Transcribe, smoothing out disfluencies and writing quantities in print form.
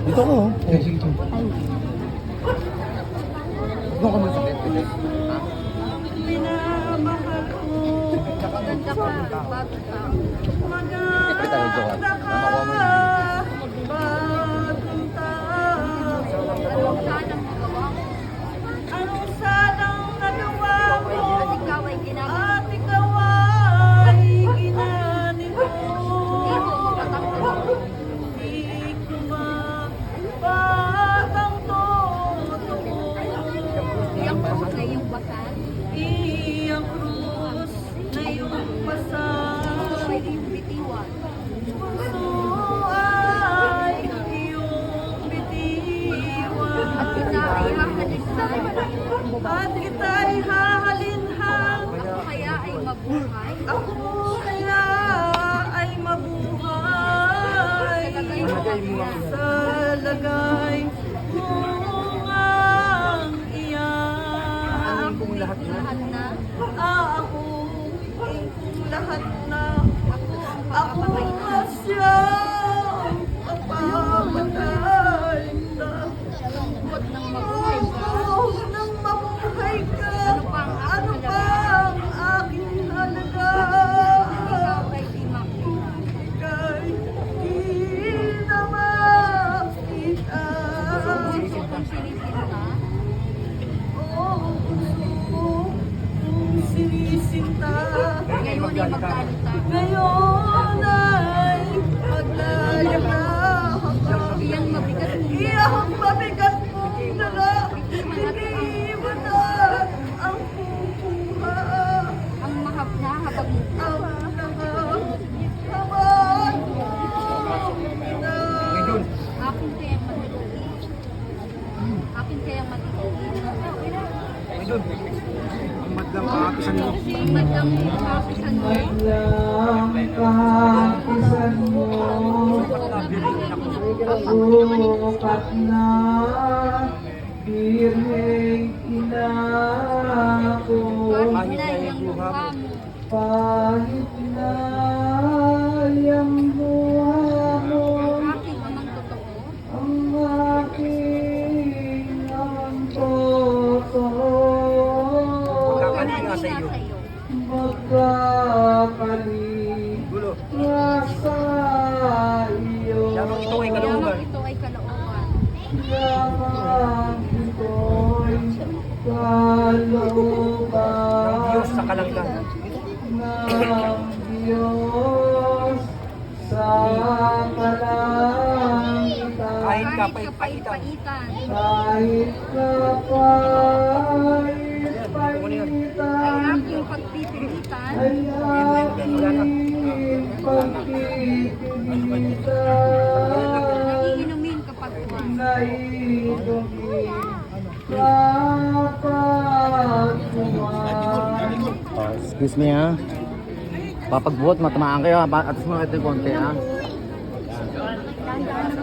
Dito ko. Doon ka muna sa bed. Minamahal ko. Maganda ka. Bago ka. Maganda ka. Bagong tao. Anong sanang nagawa mo? At ikaw ay ginanin mo. Di ko mapatang totoo. Iyang krus na iyong basal. Iyang krus na iyong basal. Ay iyong bitiwan. Puso ay iyong bitiwan. At kita ay hahalinhan. At kita ay hahalinhan. Ako kaya ay mabuhay. Ako kaya ay mabuhay. Sa lagay mong ang iyan. Ako lahat na. Ako lahat na. Ako siya ang papamatay na. Huwag nang mabuhay ka. Nang mabuhay ka. Ano pang aking halaga? Ikaw ay di makita. Ika'y di na makita. Puso kong sinisinta. Oo, puso kong sinisinta. Ngayon ay magkalita. Ngayon ay maglalaya na. Iyang mabigat mong dala. Iyang mabigat mong dala. Hindi mo na ang kukuha. Ang mahab na habag mo. Habag mo na. Akin kayang matulog. Akin kayang matulog. Ang madlang kakapisan mo. Ang madlang kakapisan mo. Sukat na birheng ina ko. Kahit na iyang mukha mo. Kahit na iyang buha mo. Ang aking amang totoo. Ang aking amang totoo. Magkakali nga sa iyo. Magkakali Gulo. nga sa iyo. Yamang ito ay kalungan. Yamang ito ay kalooban. Yamang ito'y kalooban Ng Diyos sa kalanggan. ng Diyos sa kalangitan. Kahit Kahit kapait-paitan. Kahit kapait-paitan Ay aking pagpipilitan. ay aking pagpipilitan. Naiinumin kapag buwan. Naiinumin kapag buwan. Excuse me ha. Papagbuhat, matamaan kayo ha. Atas mo natin konti ha. Dahan-dahan